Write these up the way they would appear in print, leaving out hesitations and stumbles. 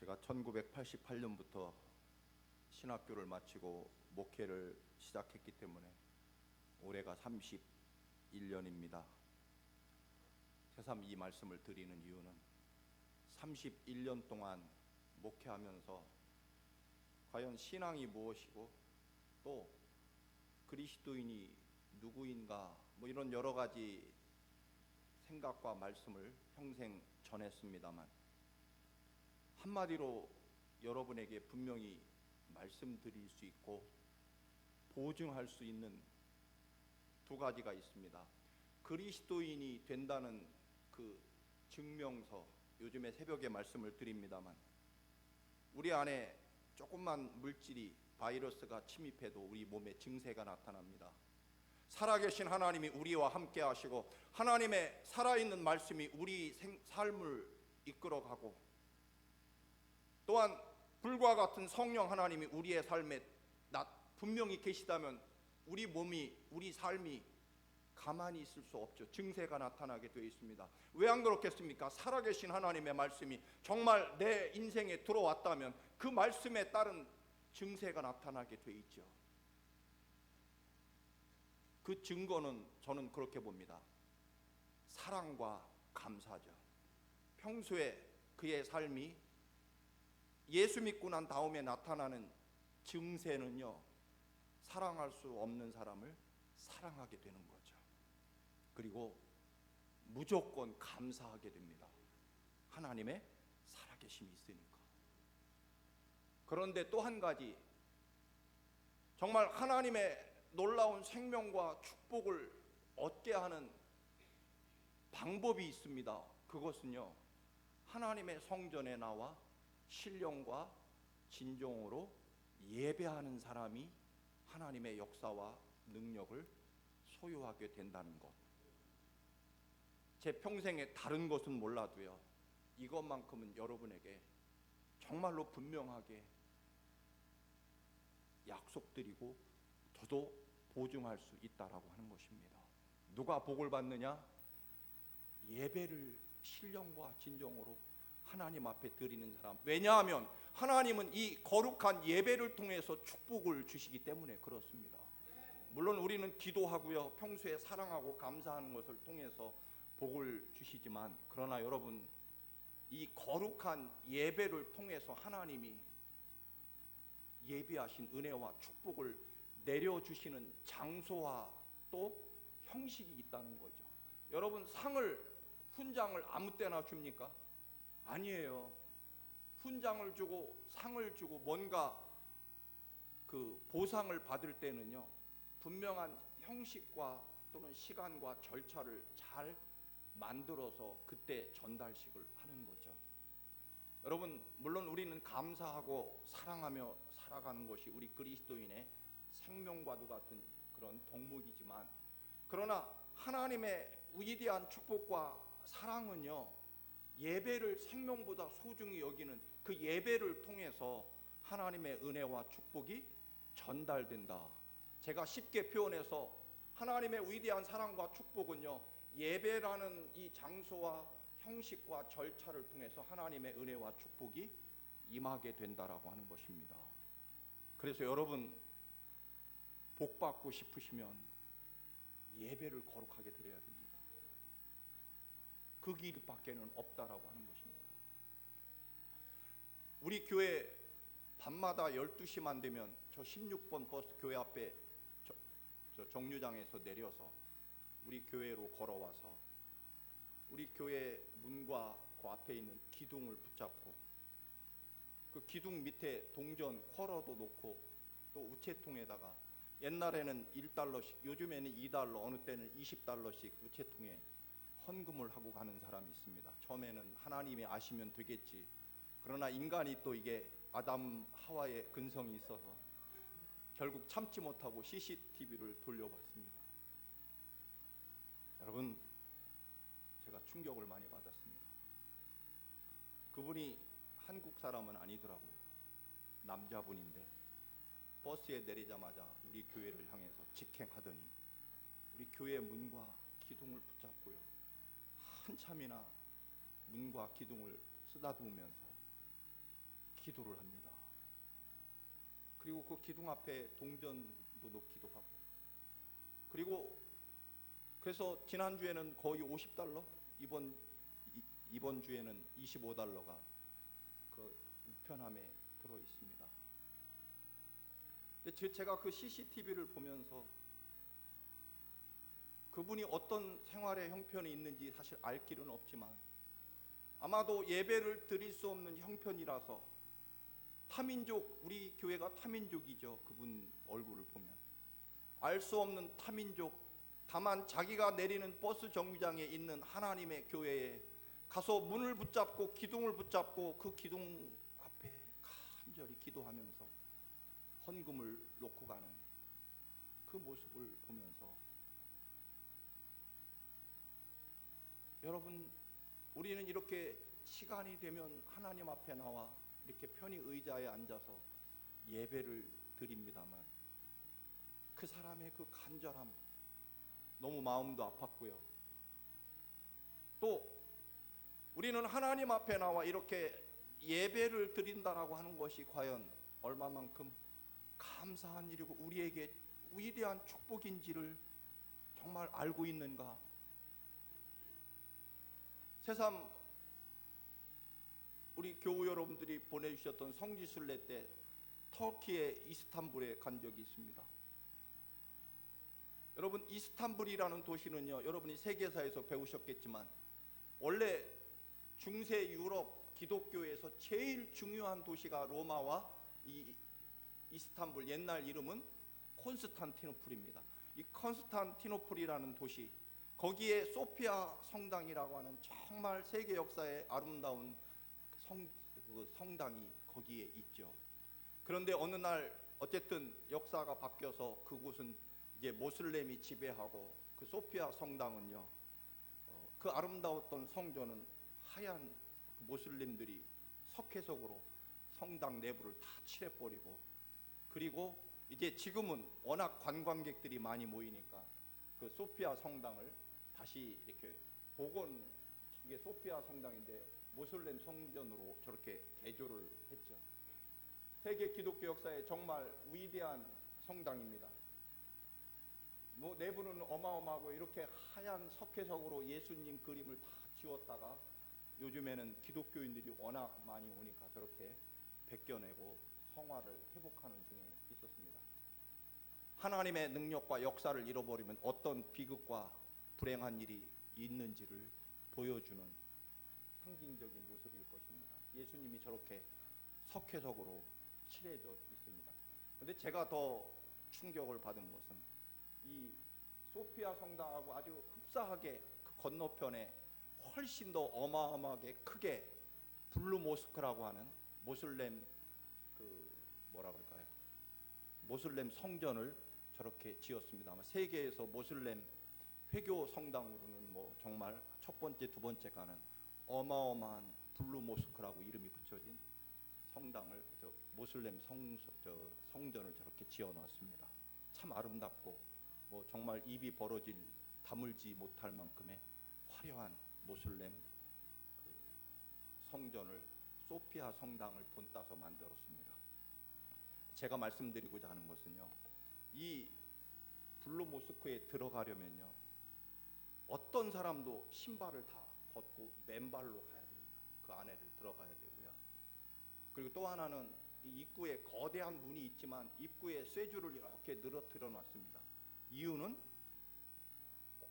제가 1988년부터 신학교를 마치고 목회를 시작했기 때문에 올해가 31년입니다. 새삼 이 말씀을 드리는 이유는 31년 동안 목회하면서 과연 신앙이 무엇이고 또 그리스도인이 누구인가 이런 여러 가지 생각과 말씀을 평생 전했습니다만, 한마디로 여러분에게 분명히 말씀드릴 수 있고 보증할 수 있는 두 가지가 있습니다. 그리스도인이 된다는 그 증명서, 요즘에 새벽에 말씀을 드립니다만, 우리 안에 조금만 물질이 바이러스가 침입해도 우리 몸에 증세가 나타납니다. 살아계신 하나님이 우리와 함께 하시고 하나님의 살아있는 말씀이 우리 삶을 이끌어가고, 또한 불과 같은 성령 하나님이 우리의 삶에 분명히 계시다면 우리 몸이, 우리 삶이 가만히 있을 수 없죠. 증세가 나타나게 되어 있습니다. 왜 안 그렇겠습니까? 살아계신 하나님의 말씀이 정말 내 인생에 들어왔다면 그 말씀에 따른 증세가 나타나게 되어 있죠. 그 증거는 저는 그렇게 봅니다. 사랑과 감사죠. 평소에 그의 삶이 예수 믿고 난 다음에 나타나는 증세는요, 사랑할 수 없는 사람을 사랑하게 되는 거죠. 그리고 무조건 감사하게 됩니다. 하나님의 살아계심이 있으니까. 그런데 또 한 가지, 정말 하나님의 놀라운 생명과 축복을 얻게 하는 방법이 있습니다. 그것은요, 하나님의 성전에 나와 신령과 진정으로 예배하는 사람이 하나님의 역사와 능력을 소유하게 된다는 것. 제 평생에 다른 것은 몰라도요, 이것만큼은 여러분에게 정말로 분명하게 약속드리고 저도 보증할 수 있다라고 하는 것입니다. 누가 복을 받느냐? 예배를 신령과 진정으로 하나님 앞에 드리는 사람. 왜냐하면 하나님은 이 거룩한 예배를 통해서 축복을 주시기 때문에 그렇습니다. 물론 우리는 기도하고요, 평소에 사랑하고 감사하는 것을 통해서 복을 주시지만, 그러나 여러분, 이 거룩한 예배를 통해서 하나님이 예비하신 은혜와 축복을 내려주시는 장소와 또 형식이 있다는 거죠. 여러분, 훈장을 아무 때나 줍니까? 아니에요. 훈장을 주고 상을 주고 뭔가 그 보상을 받을 때는요, 분명한 형식과 또는 시간과 절차를 잘 만들어서 그때 전달식을 하는 거죠. 여러분, 물론 우리는 감사하고 사랑하며 살아가는 것이 우리 그리스도인의 생명과도 같은 그런 덕목이지만, 그러나 하나님의 위대한 축복과 사랑은요, 예배를 생명보다 소중히 여기는 그 예배를 통해서 하나님의 은혜와 축복이 전달된다. 제가 쉽게 표현해서 하나님의 위대한 사랑과 축복은요, 예배라는 이 장소와 형식과 절차를 통해서 하나님의 은혜와 축복이 임하게 된다라고 하는 것입니다. 그래서 여러분, 복 받고 싶으시면 예배를 거룩하게 드려야 됩니다. 그 길밖에는 없다라고 하는 것입니다. 우리 교회 밤마다 12시만 되면 저 16번 버스 교회 앞에 저 정류장에서 내려서 우리 교회로 걸어와서 우리 교회 문과 그 앞에 있는 기둥을 붙잡고, 그 기둥 밑에 동전 쿼러도 놓고, 또 우체통에다가 옛날에는 1달러씩, 요즘에는 2달러, 어느 때는 20달러씩 우체통에 헌금을 하고 가는 사람이 있습니다. 처음에는 하나님이 아시면 되겠지. 그러나 인간이 또 이게 아담 하와의 근성이 있어서 결국 참지 못하고 CCTV를 돌려봤습니다. 여러분, 제가 충격을 많이 받았습니다. 그분이 한국 사람은 아니더라고요. 남자분인데 버스에 내리자마자 우리 교회를 향해서 직행하더니 우리 교회 문과 기둥을 붙잡고요, 한참이나 문과 기둥을 쓰다듬으면서 기도를 합니다. 그리고 그 기둥 앞에 동전도 놓기도 하고, 그리고 그래서 지난주에는 거의 50달러, 이번 주에는 25달러가 그 우편함에 들어 있습니다. 근데 제가 그 CCTV를 보면서 그분이 어떤 생활의 형편이 있는지 사실 알 길은 없지만 아마도 예배를 드릴 수 없는 형편이라서 타민족, 우리 교회가 타민족이죠. 그분 얼굴을 보면 알 수 없는 타민족, 다만 자기가 내리는 버스 정류장에 있는 하나님의 교회에 가서 문을 붙잡고 기둥을 붙잡고 그 기둥 앞에 간절히 기도하면서 헌금을 놓고 가는 그 모습을 보면서, 여러분, 우리는 이렇게 시간이 되면 하나님 앞에 나와 이렇게 편히 의자에 앉아서 예배를 드립니다만 그 사람의 그 간절함, 너무 마음도 아팠고요. 또 우리는 하나님 앞에 나와 이렇게 예배를 드린다라고 하는 것이 과연 얼마만큼 감사한 일이고 우리에게 위대한 축복인지를 정말 알고 있는가? 새삼 우리 교우 여러분들이 보내주셨던 성지순례 때 터키의 이스탄불에 간 적이 있습니다. 여러분, 이스탄불이라는 도시는요, 여러분이 세계사에서 배우셨겠지만 원래 중세 유럽 기독교에서 제일 중요한 도시가 로마와 이 이스탄불, 옛날 이름은 콘스탄티노플입니다. 이 콘스탄티노플이라는 도시, 거기에 소피아 성당이라고 하는 정말 세계 역사의 아름다운 성당이 거기에 있죠. 그런데 어느 날 어쨌든 역사가 바뀌어서 그곳은 이제 모슬렘이 지배하고 그 소피아 성당은요, 그 아름다웠던 성전은 하얀 모슬림들이 석회석으로 성당 내부를 다 칠해버리고, 그리고 이제 지금은 워낙 관광객들이 많이 모이니까 그 소피아 성당을 다시 이렇게 복원, 이게 소피아 성당인데 모슬렘 성전으로 저렇게 개조를 했죠. 세계 기독교 역사에 정말 위대한 성당입니다. 뭐 내부는 어마어마하고 이렇게 하얀 석회석으로 예수님 그림을 다 지웠다가 요즘에는 기독교인들이 워낙 많이 오니까 저렇게 벗겨내고 성화를 회복하는 중에 있었습니다. 하나님의 능력과 역사를 잃어버리면 어떤 비극과 불행한 일이 있는지를 보여주는 상징적인 모습일 것입니다. 예수님이 저렇게 석회석으로 칠해져 있습니다. 그런데 제가 더 충격을 받은 것은 이 소피아 성당하고 아주 흡사하게 그 건너편에 훨씬 더 어마어마하게 크게 블루 모스크라고 하는 모슬렘 모슬렘 성전을 저렇게 지었습니다. 아마 세계에서 모슬렘 회교 성당으로는 뭐 정말 첫 번째, 두 번째 가는 어마어마한 블루 모스크라고 이름이 붙여진 성당을, 모슬렘 성전을 저렇게 지어놨습니다. 참 아름답고 뭐 정말 입이 벌어질 다물지 못할 만큼의 화려한 모슬렘 성전을, 소피아 성당을 본따서 만들었습니다. 제가 말씀드리고자 하는 것은요, 이 블루 모스크에 들어가려면요, 어떤 사람도 신발을 다 벗고 맨발로 가야 됩니다. 그 안에를 들어가야 되고요. 그리고 또 하나는 이 입구에 거대한 문이 있지만 입구에 쇠줄을 이렇게 늘어뜨려 놨습니다. 이유는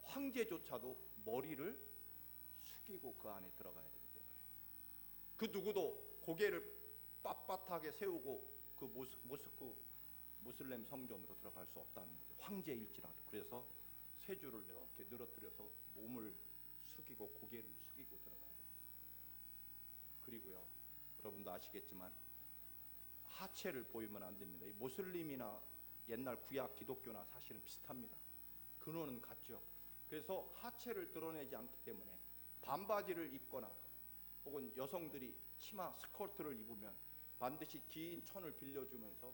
황제조차도 머리를 숙이고 그 안에 들어가야 되기 때문에, 그 누구도 고개를 빳빳하게 세우고 그 모슬렘 성전으로 들어갈 수 없다는 거죠. 황제일지라도. 그래서 쇠줄을 이렇게 늘어뜨려서 몸을 숙이고 고개를 숙이고 들어가야 됩니다. 그리고요, 여러분도 아시겠지만 하체를 보이면 안 됩니다. 이 모슬림이나 옛날 구약 기독교나 사실은 비슷합니다. 근원은 같죠. 그래서 하체를 드러내지 않기 때문에 반바지를 입거나 혹은 여성들이 치마 스커트를 입으면 반드시 긴 천을 빌려주면서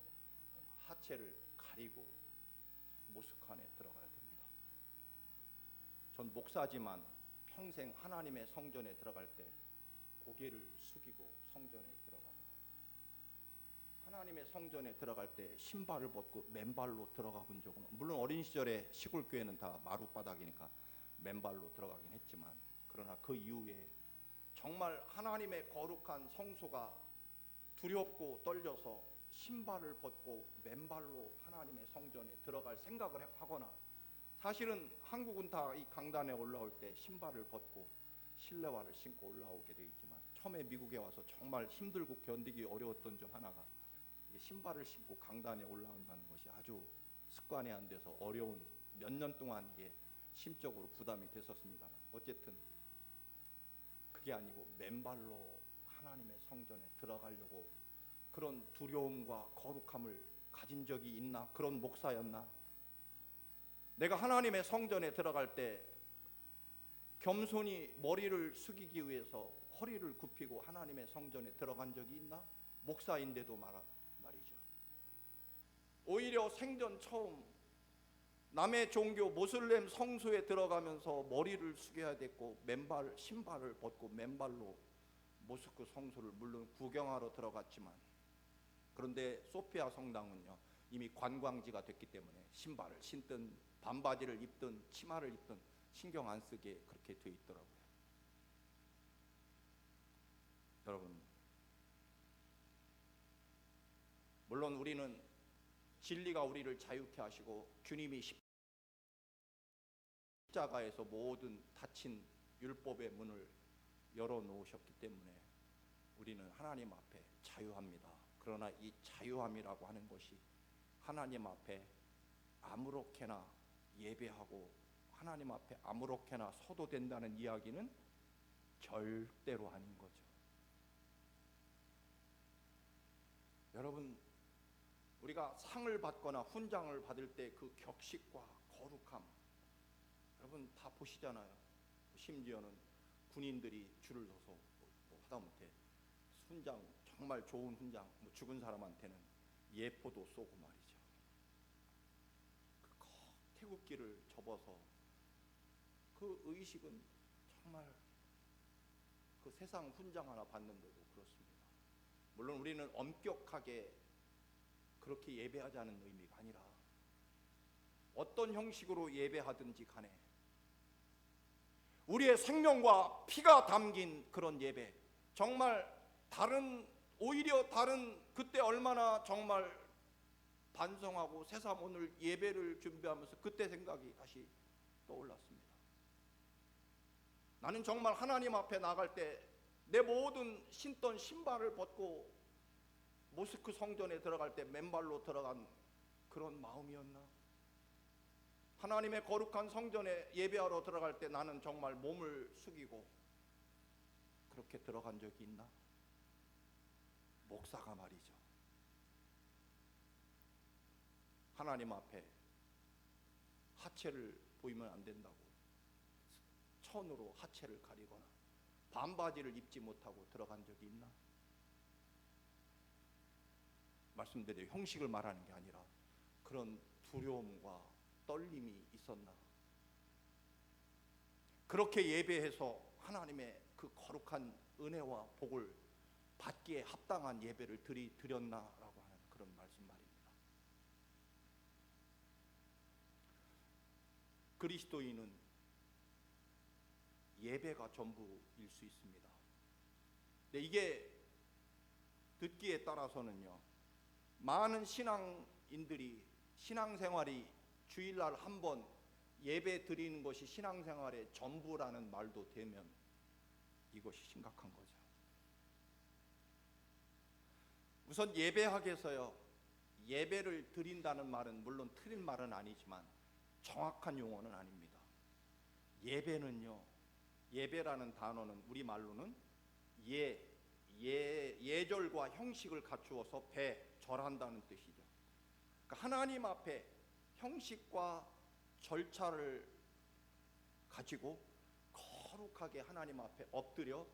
하체를 가리고 모스크 안에 들어가야 됩니다. 전 목사지만 평생 하나님의 성전에 들어갈 때 고개를 숙이고 성전에 들어갑니다. 하나님의 성전에 들어갈 때 신발을 벗고 맨발로 들어가 본 적은, 물론 어린 시절에 시골 교회는 다 마룻바닥이니까 맨발로 들어가긴 했지만, 그러나 그 이후에 정말 하나님의 거룩한 성소가 두렵고 떨려서 신발을 벗고 맨발로 하나님의 성전에 들어갈 생각을 하거나, 사실은 한국은 다 이 강단에 올라올 때 신발을 벗고 실내화를 신고 올라오게 되어 있지만, 처음에 미국에 와서 정말 힘들고 견디기 어려웠던 점 하나가 신발을 신고 강단에 올라온다는 것이 아주 습관이 안 돼서 어려운 몇 년 동안 이게 심적으로 부담이 됐었습니다만, 어쨌든 그게 아니고 맨발로 하나님의 성전에 들어가려고 그런 두려움과 거룩함을 가진 적이 있나? 그런 목사였나? 내가 하나님의 성전에 들어갈 때 겸손히 머리를 숙이기 위해서 허리를 굽히고 하나님의 성전에 들어간 적이 있나? 목사인데도 말이죠. 오히려 생전 처음 남의 종교 모슬렘 성소에 들어가면서 머리를 숙여야 됐고, 신발을 벗고 맨발로 모스크 성소를 물론 구경하러 들어갔지만, 그런데 소피아 성당은요 이미 관광지가 됐기 때문에 신발을 신든 반바지를 입든 치마를 입든 신경 안 쓰게 그렇게 돼 있더라고요. 여러분, 물론 우리는 진리가 우리를 자유케 하시고 주님이 십자가에서 모든 닫힌 율법의 문을 열어놓으셨기 때문에 우리는 하나님 앞에 자유합니다. 그러나 이 자유함이라고 하는 것이 하나님 앞에 아무렇게나 예배하고 하나님 앞에 아무렇게나 서도 된다는 이야기는 절대로 아닌 거죠. 여러분, 우리가 상을 받거나 훈장을 받을 때 그 격식과 거룩함, 여러분 다 보시잖아요. 심지어는 군인들이 줄을 서서 하다못해 훈장, 정말 좋은 훈장, 죽은 사람한테는 예포도 쏘고 말이죠. 그 태극기를 접어서 그 의식은 정말 그 세상 훈장 하나 받는데도 그렇습니다. 물론 우리는 엄격하게 그렇게 예배하자는 의미가 아니라 어떤 형식으로 예배하든지 간에 우리의 생명과 피가 담긴 그런 예배, 정말 오히려 다른 그때 얼마나 정말 반성하고 새삼 오늘 예배를 준비하면서 그때 생각이 다시 떠올랐습니다. 나는 정말 하나님 앞에 나갈 때 내 모든 신던 신발을 벗고 모스크 성전에 들어갈 때 맨발로 들어간 그런 마음이었나? 하나님의 거룩한 성전에 예배하러 들어갈 때 나는 정말 몸을 숙이고 그렇게 들어간 적이 있나? 목사가 말이죠, 하나님 앞에 하체를 보이면 안 된다고 천으로 하체를 가리거나 반바지를 입지 못하고 들어간 적이 있나? 말씀드린 형식을 말하는 게 아니라 그런 두려움과 떨림이 있었나? 그렇게 예배해서 하나님의 그 거룩한 은혜와 복을 받기에 합당한 예배를 드렸나라고 하는 그런 말씀 말입니다. 그리스도인은 예배가 전부일 수 있습니다. 근데 이게 듣기에 따라서는요, 많은 신앙인들이 신앙생활이 주일날 한 번 예배 드리는 것이 신앙생활의 전부라는 말도 되면 이것이 심각한 거죠. 우선 예배학에서요, 예배를 드린다는 말은 물론 틀린 말은 아니지만 정확한 용어는 아닙니다. 예배는요, 예배라는 단어는 우리말로는 예절과 형식을 갖추어서 절한다는 뜻이죠. 그러니까 하나님 앞에 형식과 절차를 가지고 거룩하게 하나님 앞에 엎드려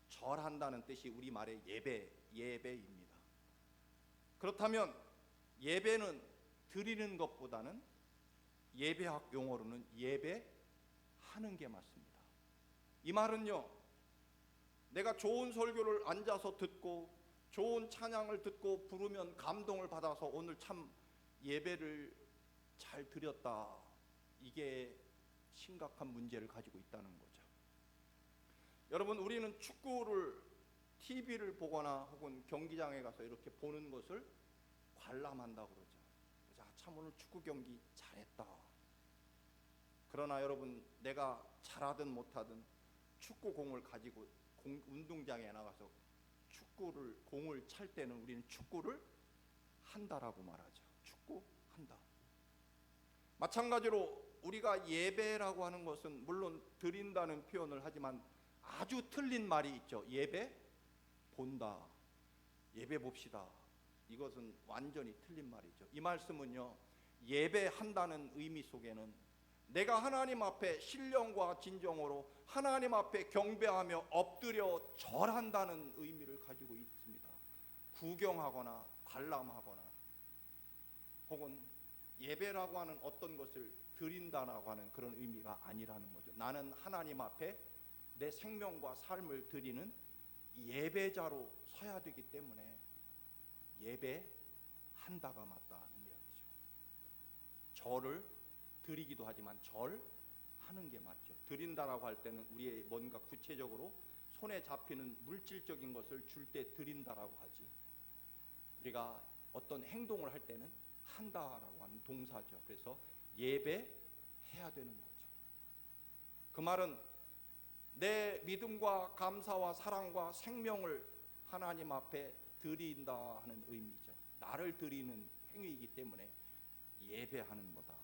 절한다는 뜻이 우리말의 예배입니다. 그렇다면 예배는 드리는 것보다는 예배학 용어로는 예배하는 게 맞습니다. 이 말은요, 내가 좋은 설교를 앉아서 듣고 좋은 찬양을 듣고 부르면 감동을 받아서 오늘 참 예배를 잘 드렸다. 이게 심각한 문제를 가지고 있다는 거죠. 여러분, 우리는 축구를 TV를 보거나 혹은 경기장에 가서 이렇게 보는 것을 관람한다고 그러죠. 자, 참 오늘 축구 경기 잘했다. 그러나 여러분, 내가 잘하든 못하든 축구 공을 가지고 운동장에 나가서 공을 찰 때는 우리는 축구를 한다라고 말하죠. 축구한다. 마찬가지로 우리가 예배라고 하는 것은 물론 드린다는 표현을 하지만 아주 틀린 말이 있죠. 예배 본다. 예배 봅시다. 이것은 완전히 틀린 말이죠. 이 말씀은요, 예배한다는 의미 속에는 내가 하나님 앞에 신령과 진정으로 하나님 앞에 경배하며 엎드려 절한다는 의미를 가지고 있습니다. 구경하거나 관람하거나 혹은 예배라고 하는 어떤 것을 드린다라고 하는 그런 의미가 아니라는 거죠. 나는 하나님 앞에 내 생명과 삶을 드리는 예배자로 서야 되기 때문에 예배한다가 맞다는 이야기죠. 절을 드리기도 하지만 절하는 게 맞죠. 드린다라고 할 때는 우리의 뭔가 구체적으로 손에 잡히는 물질적인 것을 줄 때 드린다라고 하지, 우리가 어떤 행동을 할 때는 한다라고 하는 동사죠. 그래서 예배해야 되는 거죠. 그 말은 내 믿음과 감사와 사랑과 생명을 하나님 앞에 드린다 하는 의미죠. 나를 드리는 행위이기 때문에 예배하는 거다.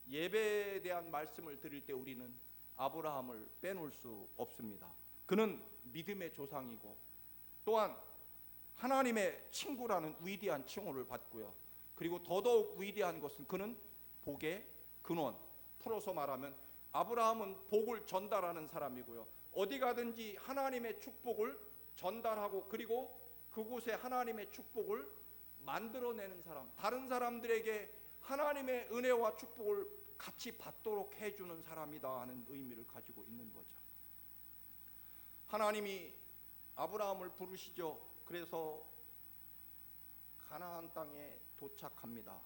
예배에 대한 말씀을 드릴 때 우리는 아브라함을 빼놓을 수 없습니다. 그는 믿음의 조상이고 또한 하나님의 친구라는 위대한 칭호를 받고요. 그리고 더더욱 위대한 것은 그는 복의 근원, 풀어서 말하면 아브라함은 복을 전달하는 사람이고요. 어디 가든지 하나님의 축복을 전달하고 그리고 그곳에 하나님의 축복을 만들어내는 사람, 다른 사람들에게 하나님의 은혜와 축복을 같이 받도록 해주는 사람이다 하는 의미를 가지고 있는 거죠. 하나님이 아브라함을 부르시죠. 그래서 가나안 땅에 도착합니다.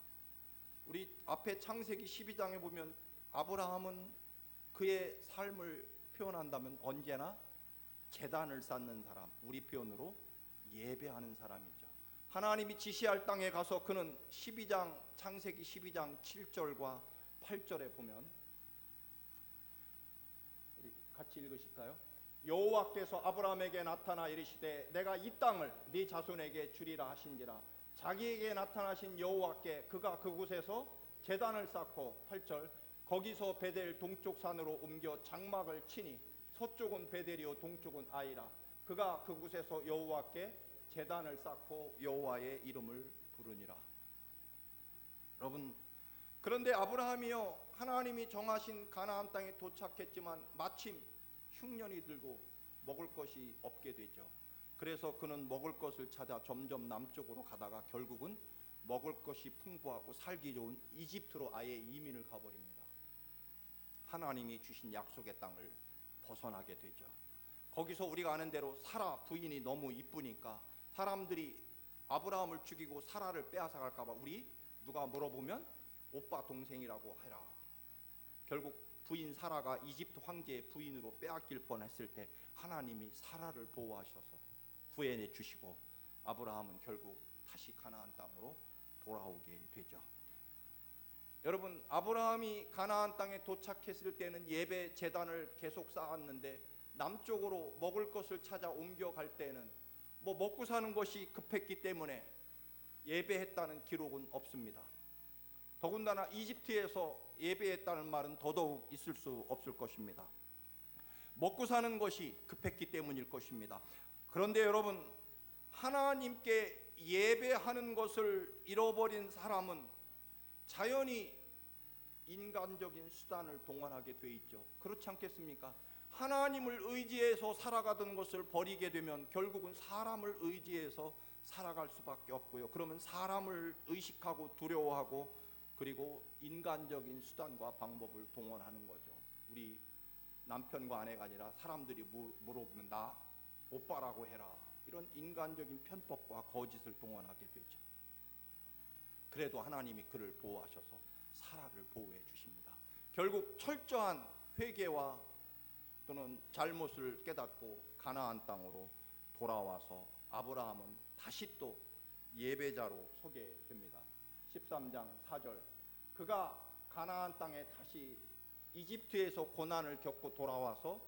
우리 앞에 창세기 12장에 보면 아브라함은 그의 삶을 표현한다면 언제나 제단을 쌓는 사람, 우리 표현으로 예배하는 사람이죠. 하나님이 지시할 땅에 가서 그는 창세기 12장 7절과 8절에 보면, 우리 같이 읽으실까요? 여호와께서 아브라함에게 나타나 이르시되 내가 이 땅을 네 자손에게 주리라 하신지라. 자기에게 나타나신 여호와께 그가 그곳에서 제단을 쌓고, 8절, 거기서 베델 동쪽 산으로 옮겨 장막을 치니 서쪽은 베델이요 동쪽은 아이라. 그가 그곳에서 여호와께 제단을 쌓고 여호와의 이름을 부르니라. 여러분, 그런데 아브라함이요, 하나님이 정하신 가나안 땅에 도착했지만 마침 흉년이 들고 먹을 것이 없게 되죠. 그래서 그는 먹을 것을 찾아 점점 남쪽으로 가다가 결국은 먹을 것이 풍부하고 살기 좋은 이집트로 아예 이민을 가버립니다. 하나님이 주신 약속의 땅을 벗어나게 되죠. 거기서 우리가 아는 대로 사라 부인이 너무 이쁘니까 사람들이 아브라함을 죽이고 사라를 빼앗아 갈까봐 우리 누가 물어보면 오빠 동생이라고 해라. 결국 부인 사라가 이집트 황제의 부인으로 빼앗길 뻔했을 때 하나님이 사라를 보호하셔서 구해내 주시고 아브라함은 결국 다시 가나안 땅으로 돌아오게 되죠. 여러분, 아브라함이 가나안 땅에 도착했을 때는 예배 제단을 계속 쌓았는데 남쪽으로 먹을 것을 찾아 옮겨갈 때는 먹고 사는 것이 급했기 때문에 예배했다는 기록은 없습니다. 더군다나 이집트에서 예배했다는 말은 더더욱 있을 수 없을 것입니다. 먹고 사는 것이 급했기 때문일 것입니다. 그런데 여러분, 하나님께 예배하는 것을 잃어버린 사람은 자연히 인간적인 수단을 동원하게 돼 있죠. 그렇지 않겠습니까? 하나님을 의지해서 살아가던 것을 버리게 되면 결국은 사람을 의지해서 살아갈 수밖에 없고요. 그러면 사람을 의식하고 두려워하고 그리고 인간적인 수단과 방법을 동원하는 거죠. 우리 남편과 아내가 아니라 사람들이 물어보면 나 오빠라고 해라. 이런 인간적인 편법과 거짓을 동원하게 되죠. 그래도 하나님이 그를 보호하셔서 사라를 보호해 주십니다. 결국 철저한 회개와 또는 잘못을 깨닫고 가나안 땅으로 돌아와서 아브라함은 다시 또 예배자로 서게 됩니다. 13장 4절, 그가 가나안 땅에 다시 이집트에서 고난을 겪고 돌아와서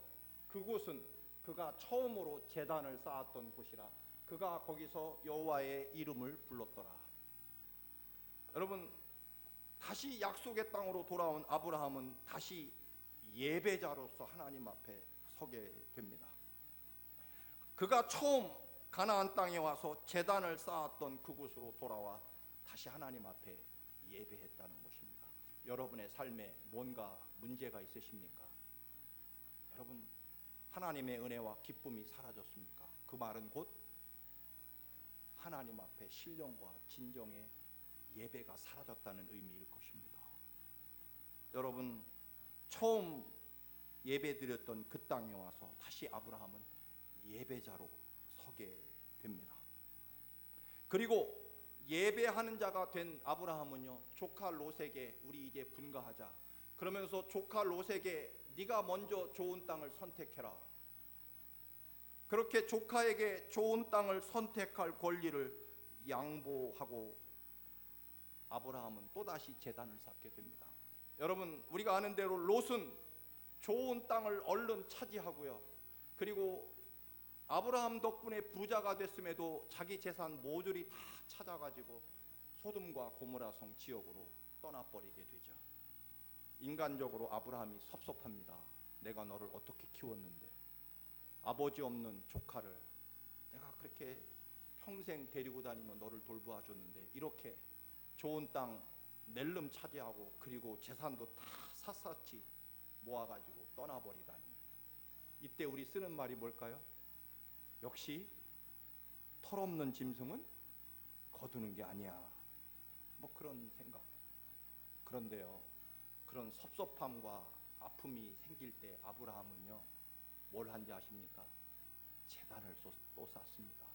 그곳은 그가 처음으로 제단을 쌓았던 곳이라 그가 거기서 여호와의 이름을 불렀더라. 여러분, 다시 약속의 땅으로 돌아온 아브라함은 다시 예배자로서 하나님 앞에 서게 됩니다. 그가 처음 가나안 땅에 와서 제단을 쌓았던 그곳으로 돌아와 다시 하나님 앞에 예배했다는 것입니다. 여러분의 삶에 뭔가 문제가 있으십니까? 여러분, 하나님의 은혜와 기쁨이 사라졌습니까? 그 말은 곧 하나님 앞에 신령과 진정의 예배가 사라졌다는 의미일 것입니다. 여러분, 처음 예배드렸던 그 땅에 와서 다시 아브라함은 예배자로 서게 됩니다. 그리고 예배하는 자가 된 아브라함은요, 조카 롯에게 우리 이제 분가하자 그러면서 조카 롯에게 네가 먼저 좋은 땅을 선택해라. 그렇게 조카에게 좋은 땅을 선택할 권리를 양보하고 아브라함은 또다시 제단을 쌓게 됩니다. 여러분, 우리가 아는 대로 롯은 좋은 땅을 얼른 차지하고요, 그리고 아브라함 덕분에 부자가 됐음에도 자기 재산 모조리 다 찾아가지고 소돔과 고모라 성 지역으로 떠나버리게 되죠. 인간적으로 아브라함이 섭섭합니다. 내가 너를 어떻게 키웠는데, 아버지 없는 조카를 내가 그렇게 평생 데리고 다니며 너를 돌보아줬는데 이렇게 좋은 땅 낼름 차지하고 그리고 재산도 다 샅샅이 모아가지고 떠나버리다니. 이때 우리 쓰는 말이 뭘까요? 역시 털없는 짐승은 거두는 게 아니야, 뭐 그런 생각. 그런데요, 그런 섭섭함과 아픔이 생길 때 아브라함은요 뭘 한지 아십니까? 제단을 또 쌓습니다.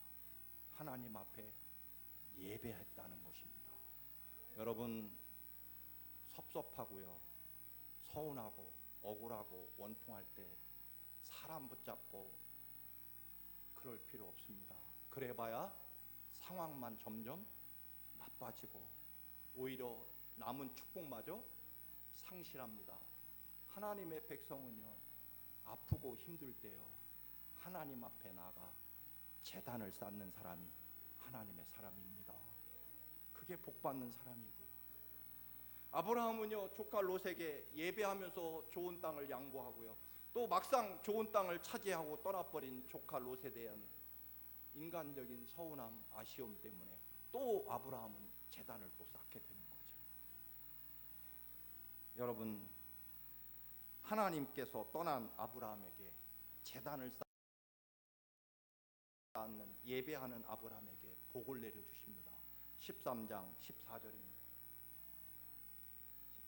하나님 앞에 예배했다는 것입니다. 여러분, 섭섭하고요, 서운하고 억울하고 원통할 때 사람 붙잡고 그럴 필요 없습니다. 그래봐야 상황만 점점 나빠지고 오히려 남은 축복마저 상실합니다. 하나님의 백성은요, 아프고 힘들 때요 하나님 앞에 나가 제단을 쌓는 사람이 하나님의 사람입니다. 그게 복받는 사람이고요. 아브라함은요 조카 롯에게 예배하면서 좋은 땅을 양보하고요, 또 막상 좋은 땅을 차지하고 떠나버린 조카 롯에 대한 인간적인 서운함, 아쉬움 때문에 또 아브라함은 제단을 또 쌓게 되는 거죠. 여러분, 하나님께서 떠난 아브라함에게 제단을 쌓는 예배하는 아브라함에게 복을 내려주십니다. 13장 14절입니다.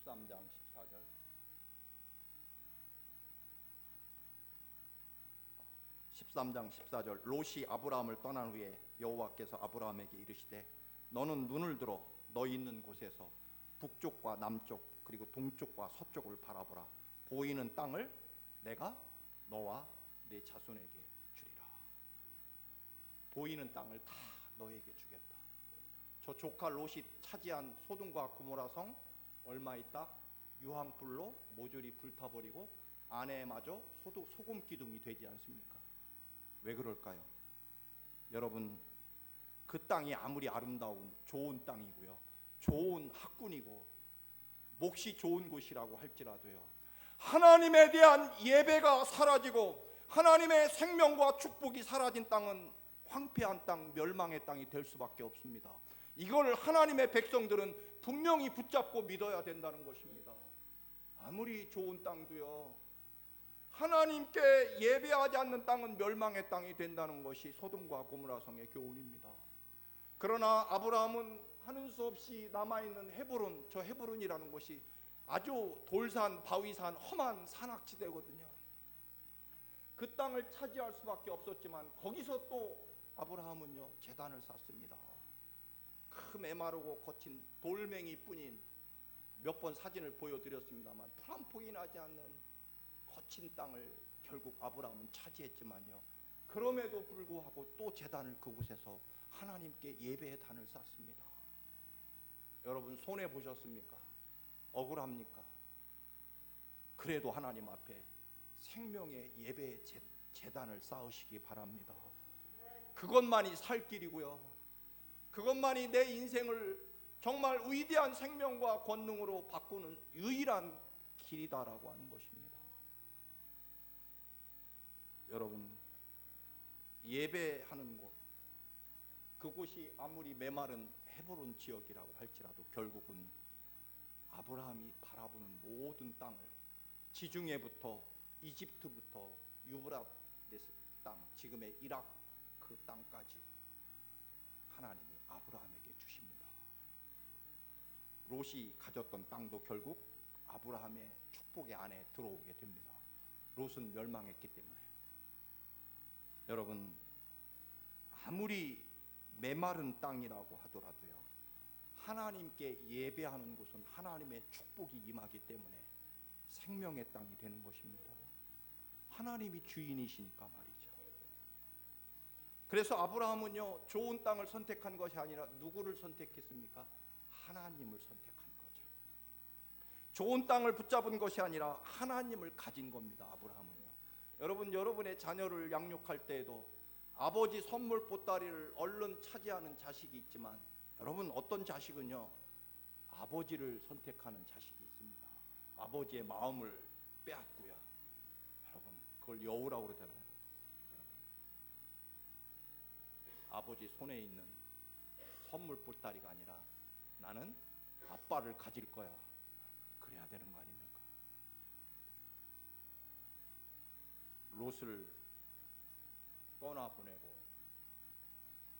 13장 14절. 13장 14절. 롯이 아브라함을 떠난 후에 여호와께서 아브라함에게 이르시되 너는 눈을 들어 너 있는 곳에서 북쪽과 남쪽 그리고 동쪽과 서쪽을 바라보라. 보이는 땅을 내가 너와 네 자손에게 주리라. 보이는 땅을 다 너에게 주겠다. 저 조카 롯이 차지한 소돔과 고모라 성 얼마 있다 유황불로 모조리 불타버리고 아내마저 소금 기둥이 되지 않습니까? 왜 그럴까요? 여러분, 그 땅이 아무리 아름다운 좋은 땅이고요, 좋은 학군이고 몫이 좋은 곳이라고 할지라도요, 하나님에 대한 예배가 사라지고 하나님의 생명과 축복이 사라진 땅은 황폐한 땅, 멸망의 땅이 될 수밖에 없습니다. 이걸 하나님의 백성들은 분명히 붙잡고 믿어야 된다는 것입니다. 아무리 좋은 땅도요, 하나님께 예배하지 않는 땅은 멸망의 땅이 된다는 것이 소돔과 고모라 성의 교훈입니다. 그러나 아브라함은 하는 수 없이 남아있는 헤브론, 저 헤브론이라는 곳이 아주 돌산, 바위산, 험한 산악지대거든요. 그 땅을 차지할 수밖에 없었지만 거기서 또 아브라함은요 제단을 쌓습니다. 그 메마르고 거친 돌멩이뿐인 몇 번 사진을 보여드렸습니다만 풀 한 폭이 나지 않는 거친 땅을 결국 아브라함은 차지했지만요, 그럼에도 불구하고 또 제단을 그곳에서 하나님께 예배의 단을 쌓습니다. 여러분 손해 보셨습니까? 억울합니까? 그래도 하나님 앞에 생명의 예배의 제단을 쌓으시기 바랍니다. 그것만이 살 길이고요, 그것만이 내 인생을 정말 위대한 생명과 권능으로 바꾸는 유일한 길이다라고 하는 것입니다. 여러분, 예배하는 곳, 그곳이 아무리 메마른 헤브론 지역이라고 할지라도 결국은 아브라함이 바라보는 모든 땅을, 지중해부터 이집트부터 유브라데스 땅, 지금의 이라크 그 땅까지 하나님이 아브라함에게 주십니다. 롯이 가졌던 땅도 결국 아브라함의 축복의 안에 들어오게 됩니다. 롯은 멸망했기 때문에. 여러분, 아무리 메마른 땅이라고 하더라도요, 하나님께 예배하는 곳은 하나님의 축복이 임하기 때문에 생명의 땅이 되는 것입니다. 하나님이 주인이시니까 말이죠. 그래서 아브라함은요 좋은 땅을 선택한 것이 아니라 누구를 선택했습니까? 하나님을 선택한 거죠. 좋은 땅을 붙잡은 것이 아니라 하나님을 가진 겁니다. 아브라함은요. 여러분, 여러분의 자녀를 양육할 때에도 아버지 선물 보따리를 얼른 차지하는 자식이 있지만, 여러분 어떤 자식은요 아버지를 선택하는 자식이 있습니다. 아버지의 마음을 빼앗고요. 여러분, 그걸 여우라고 그러잖아요. 아버지 손에 있는 선물 보따리가 아니라 나는 아빠를 가질 거야, 그래야 되는 거 아닙니까? 롯을 떠나보내고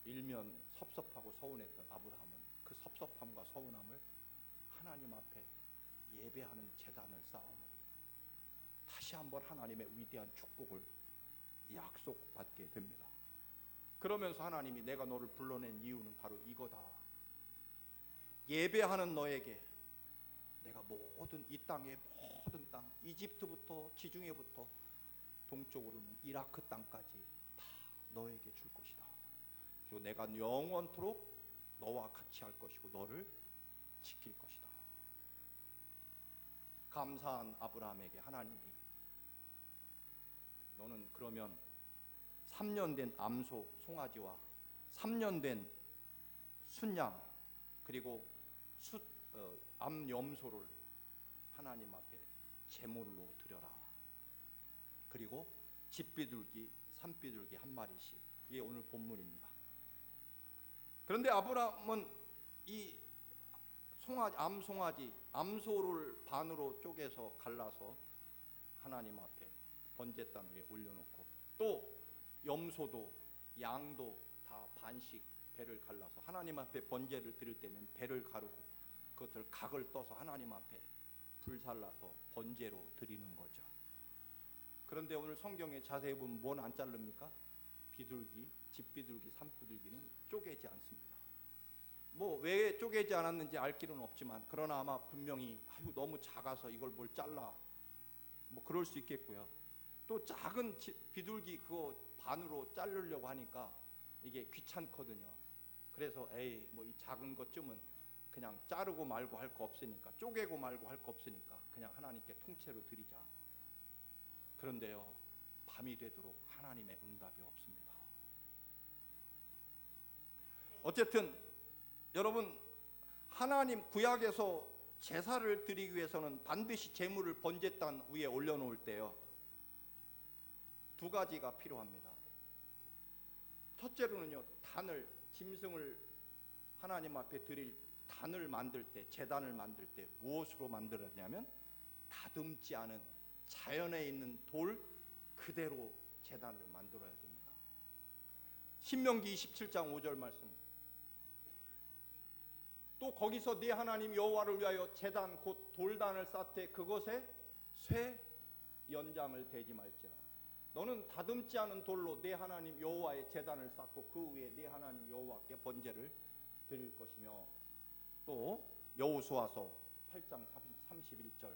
일면 섭섭하고 서운했던 아브라함은 그 섭섭함과 서운함을 하나님 앞에 예배하는 제단을 쌓음으로 다시 한번 하나님의 위대한 축복을 약속받게 됩니다. 그러면서 하나님이 내가 너를 불러낸 이유는 바로 이거다. 예배하는 너에게 내가 모든 이 땅의 모든 땅, 이집트부터 지중해부터 동쪽으로는 이라크 땅까지 다 너에게 줄 것이다. 그리고 내가 영원토록 너와 같이 할 것이고 너를 지킬 것이다. 감사한 아브라함에게 하나님이 너는 그러면 3년 된 암소 송아지와 3년 된 순양 그리고 암염소를 하나님 앞에 제물로 드려라. 그리고 집비둘기, 산비둘기 한 마리씩. 그게 오늘 본문입니다. 그런데 아브라함은 이 암송아지, 암소를 반으로 쪼개서 갈라서 하나님 앞에 번제단 위에 올려놓고, 또 염소도 양도 다 반씩 배를 갈라서 하나님 앞에 번제를 드릴 때는 배를 가르고 그것을 각을 떠서 하나님 앞에 불살라서 번제로 드리는 거죠. 그런데 오늘 성경에 자세히 보면 뭔 안 자릅니까? 비둘기, 집비둘기, 산비둘기는 쪼개지 않습니다. 뭐 왜 쪼개지 않았는지 알 길은 없지만, 그러나 아마 분명히 아이고 너무 작아서 이걸 뭘 잘라, 뭐 그럴 수 있겠고요. 또 작은 비둘기 그거 반으로 자르려고 하니까 이게 귀찮거든요. 그래서 에이 뭐 이 작은 것쯤은 그냥 자르고 말고 할 거 없으니까, 쪼개고 말고 할 거 없으니까 그냥 하나님께 통째로 드리자. 그런데요, 밤이 되도록 하나님의 응답이 없습니다. 어쨌든 여러분, 하나님 구약에서 제사를 드리기 위해서는 반드시 제물을 번제단 위에 올려놓을 때요, 두 가지가 필요합니다. 첫째로는요, 단을, 짐승을 하나님 앞에 드릴 단을 만들 때, 제단을 만들 때 무엇으로 만들었냐면 다듬지 않은 자연에 있는 돌 그대로 제단을 만들어야 됩니다. 신명기 27장 5절 말씀, 또 거기서 네 하나님 여호와를 위하여 제단 곧 돌단을 쌓되 그것에 쇠 연장을 대지 말지라. 너는 다듬지 않은 돌로 내 하나님 여호와의 제단을 쌓고 그 위에 내 하나님 여호와께 번제를 드릴 것이며, 또 여호수아서 8장 31절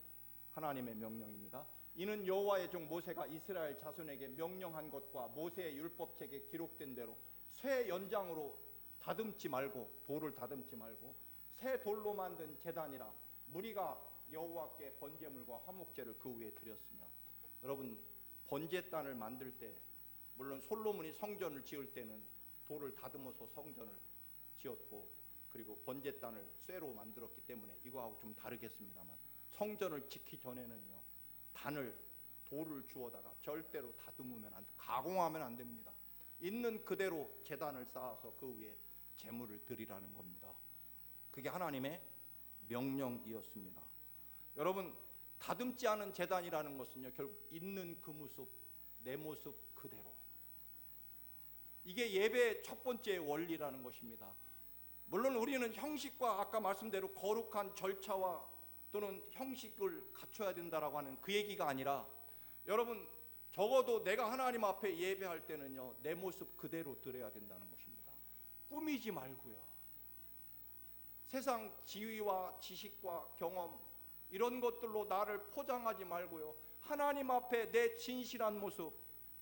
하나님의 명령입니다. 이는 여호와의 종 모세가 이스라엘 자손에게 명령한 것과 모세의 율법책에 기록된 대로 쇠 연장으로 다듬지 말고, 돌을 다듬지 말고 새 돌로 만든 제단이라 무리가 여호와께 번제물과 화목제를 그 위에 드렸으며. 여러분, 번제단을 만들 때, 물론 솔로몬이 성전을 지을 때는 돌을 다듬어서 성전을 지었고, 그리고 번제단을 쇠로 만들었기 때문에 이거하고 좀 다르겠습니다만, 성전을 짓기 전에는요, 돌을 주워다가 절대로 다듬으면 안 돼, 가공하면 안 됩니다. 있는 그대로 제단을 쌓아서 그 위에 제물을 드리라는 겁니다. 그게 하나님의 명령이었습니다. 여러분, 다듬지 않은 제단이라는 것은요, 결국 있는 그 모습, 내 모습 그대로, 이게 예배의 첫 번째 원리라는 것입니다. 물론 우리는 형식과 아까 말씀대로 거룩한 절차와 또는 형식을 갖춰야 된다라고 하는 그 얘기가 아니라, 여러분, 적어도 내가 하나님 앞에 예배할 때는요, 내 모습 그대로 드려야 된다는 것입니다. 꾸미지 말고요, 세상 지위와 지식과 경험 이런 것들로 나를 포장하지 말고요, 하나님 앞에 내 진실한 모습.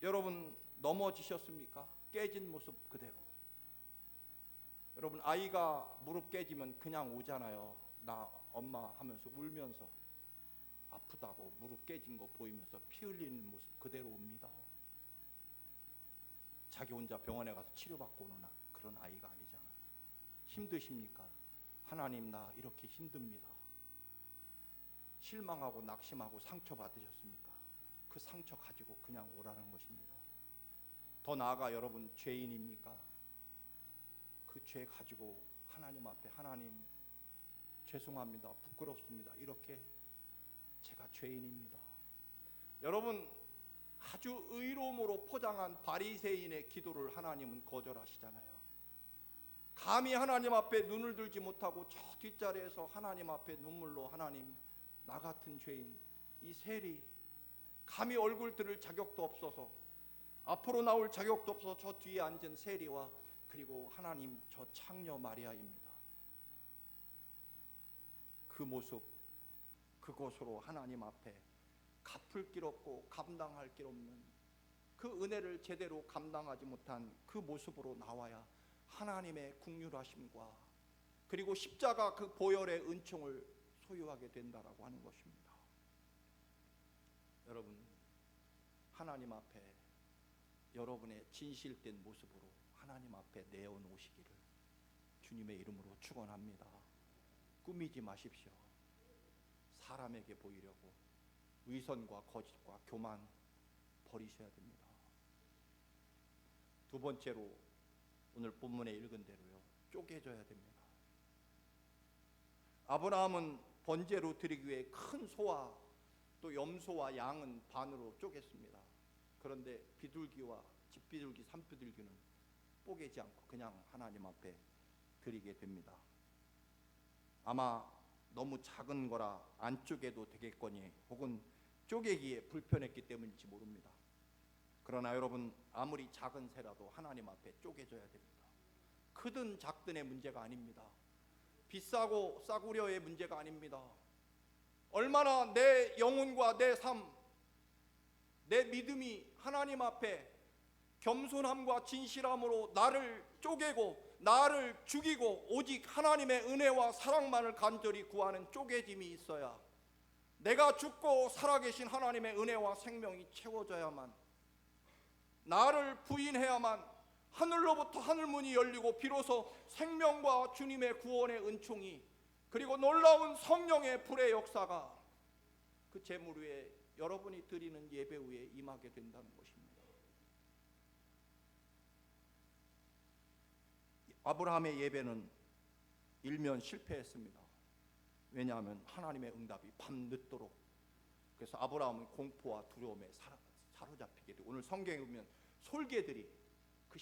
여러분, 넘어지셨습니까? 깨진 모습 그대로. 여러분, 아이가 무릎 깨지면 그냥 오잖아요. 나 엄마 하면서 울면서, 아프다고 무릎 깨진 거 보이면서 피 흘리는 모습 그대로 옵니다. 자기 혼자 병원에 가서 치료받고 오는 그런 아이가 아니잖아요. 힘드십니까? 하나님, 나 이렇게 힘듭니다. 실망하고 낙심하고 상처 받으셨습니까? 그 상처 가지고 그냥 오라는 것입니다. 더 나아가 여러분, 죄인입니까? 그 죄 가지고 하나님 앞에, 하나님 죄송합니다, 부끄럽습니다, 이렇게 제가 죄인입니다. 여러분, 아주 의로움으로 포장한 바리새인의 기도를 하나님은 거절하시잖아요. 감히 하나님 앞에 눈을 들지 못하고 저 뒷자리에서 하나님 앞에 눈물로, 하나님, 나 같은 죄인, 이 세리, 감히 얼굴 들을 자격도 없어서, 앞으로 나올 자격도 없어서 저 뒤에 앉은 세리와, 그리고 하나님, 저 창녀 마리아입니다. 그 모습, 그곳으로 하나님 앞에 갚을 길 없고 감당할 길 없는 그 은혜를 제대로 감당하지 못한 그 모습으로 나와야 하나님의 긍휼하심과 그리고 십자가 그 보혈의 은총을 소유하게 된다라고 하는 것입니다. 여러분, 하나님 앞에 여러분의 진실된 모습으로 하나님 앞에 내어놓으시기를 주님의 이름으로 축원합니다. 꾸미지 마십시오. 사람에게 보이려고 위선과 거짓과 교만 버리셔야 됩니다. 두 번째로, 오늘 본문에 읽은 대로요, 쪼개져야 됩니다. 아브라함은 번제로 드리기 위해 큰 소와 또 염소와 양은 반으로 쪼갰습니다. 그런데 비둘기와 집비둘기, 산비둘기는 뽀개지 않고 그냥 하나님 앞에 드리게 됩니다. 아마 너무 작은 거라 안 쪼개도 되겠거니, 혹은 쪼개기에 불편했기 때문인지 모릅니다. 그러나 여러분, 아무리 작은 새라도 하나님 앞에 쪼개져야 됩니다. 크든 작든의 문제가 아닙니다. 비싸고 싸구려의 문제가 아닙니다. 얼마나 내 영혼과 내 삶, 내 믿음이 하나님 앞에 겸손함과 진실함으로 나를 쪼개고 나를 죽이고 오직 하나님의 은혜와 사랑만을 간절히 구하는 쪼개짐이 있어야, 내가 죽고 살아계신 하나님의 은혜와 생명이 채워져야만, 나를 부인해야만 하늘로부터 하늘문이 열리고 비로소 생명과 주님의 구원의 은총이, 그리고 놀라운 성령의 불의 역사가 그 제물 위에, 여러분이 드리는 예배 위에 임하게 된다는 것입니다. 아브라함의 예배는 일면 실패했습니다. 왜냐하면 하나님의 응답이 밤늦도록, 그래서 아브라함은 공포와 두려움에 사로잡히게 되고, 오늘 성경에 보면 솔개들이 그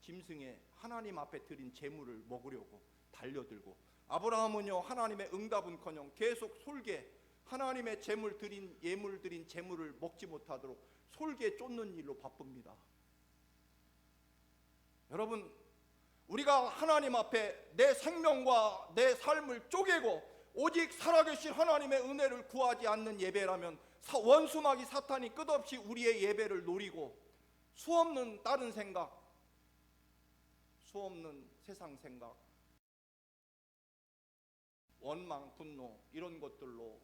짐승에 하나님 앞에 드린 제물을 먹으려고 달려들고, 아브라함은요, 하나님의 응답은커녕 계속 솔개, 하나님의 예물 드린 제물을 먹지 못하도록 솔개 쫓는 일로 바쁩니다. 여러분, 우리가 하나님 앞에 내 생명과 내 삶을 쪼개고 오직 살아계신 하나님의 은혜를 구하지 않는 예배라면 원수마귀 사탄이 끝없이 우리의 예배를 노리고 수없는 다른 생각, 수없는 세상 생각, 원망, 분노 이런 것들로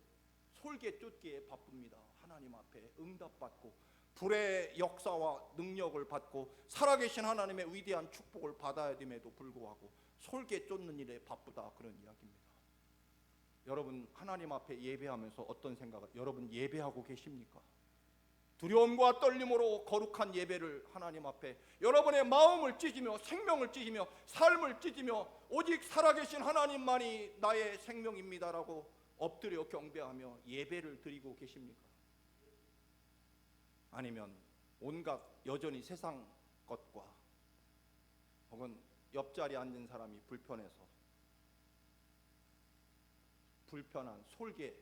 솔개 쫓기에 바쁩니다. 하나님 앞에 응답받고 불의 역사와 능력을 받고 살아계신 하나님의 위대한 축복을 받아야 됨에도 불구하고 솔개 쫓는 일에 바쁘다, 그런 이야기입니다. 여러분, 하나님 앞에 예배하면서 어떤 생각을, 여러분 예배하고 계십니까? 두려움과 떨림으로 거룩한 예배를 하나님 앞에 여러분의 마음을 찢으며 생명을 찢으며 삶을 찢으며 오직 살아계신 하나님만이 나의 생명입니다라고 엎드려 경배하며 예배를 드리고 계십니까? 아니면 온갖 여전히 세상 것과 혹은 옆자리에 앉은 사람이 불편한 솔개,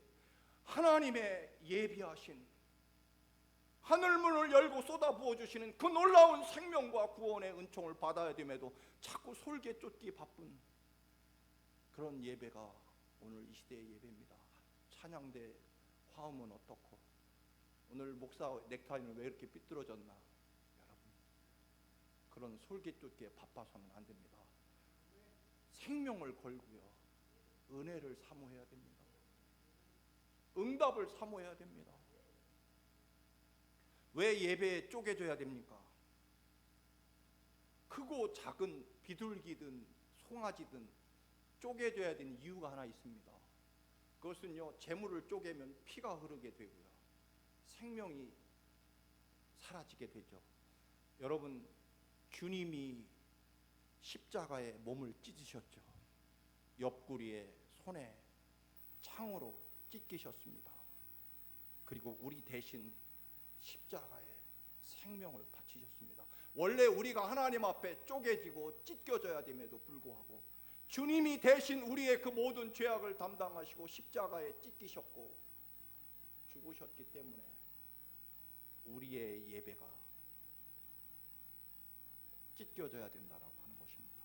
하나님의 예비하신 하늘문을 열고 쏟아부어 주시는 그 놀라운 생명과 구원의 은총을 받아야 됨에도 자꾸 솔개 쫓기 바쁜 그런 예배가 오늘 이 시대의 예배입니다. 찬양대 화음은 어떻고, 오늘 목사 넥타이는 왜 이렇게 삐뚤어졌나. 여러분, 그런 솔개 쫓기에 바빠서는 안 됩니다. 생명을 걸고요, 은혜를 사모해야 됩니다. 응답을 사모해야 됩니다. 왜 예배에 쪼개져야 됩니까? 크고 작은 비둘기든 송아지든 쪼개져야 되는 이유가 하나 있습니다. 그것은요, 재물을 쪼개면 피가 흐르게 되고요, 생명이 사라지게 되죠. 여러분, 주님이 십자가에 몸을 찢으셨죠. 옆구리에, 손에 창으로 찢기셨습니다. 그리고 우리 대신 십자가에 생명을 바치셨습니다. 원래 우리가 하나님 앞에 쪼개지고 찢겨져야 됨에도 불구하고 주님이 대신 우리의 그 모든 죄악을 담당하시고 십자가에 찢기셨고 죽으셨기 때문에 우리의 예배가 찢겨져야 된다라고 하는 것입니다.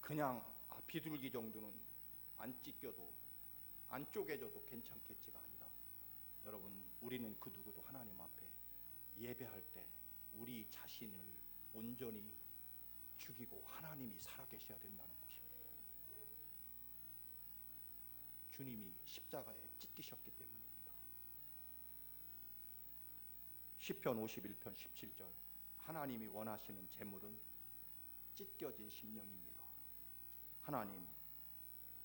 그냥 비둘기 정도는 안 찢겨도 안 쪼개져도 괜찮겠지가 아니라, 여러분, 우리는 그 누구도 하나님 앞에 예배할 때 우리 자신을 온전히 죽이고 하나님이 살아계셔야 된다는 것입니다. 주님이 십자가에 찢기셨기 때문입니다. 시편 51편 17절, 하나님이 원하시는 제물은 찢겨진 심령입니다. 하나님,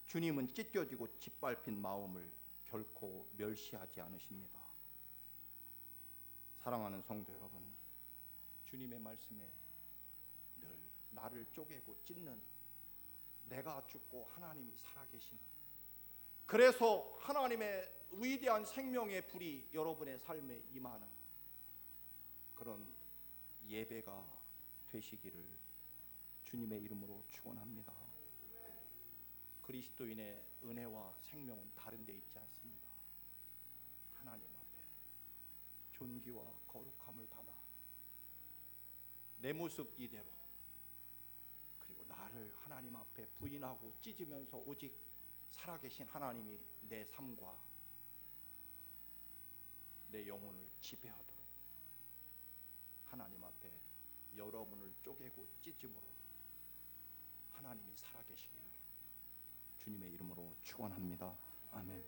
주님은 찢겨지고 짓밟힌 마음을 결코 멸시하지 않으십니다. 사랑하는 성도 여러분, 주님의 말씀에 늘 나를 쪼개고 찢는, 내가 죽고 하나님이 살아계시는, 그래서 하나님의 위대한 생명의 불이 여러분의 삶에 임하는 그런 예배가 되시기를 주님의 이름으로 축원합니다. 그리스도인의 은혜와 생명은 다른 데 있지 않습니다. 하나님 앞에 존귀와 거룩함을 담아 내 모습 이대로, 그리고 나를 하나님 앞에 부인하고 찢으면서 오직 살아계신 하나님이 내 삶과 내 영혼을 지배하도록 하나님 앞에 여러분을 쪼개고 찢음으로 하나님이 살아계시기를 주님의 이름으로 축원합니다. 아멘.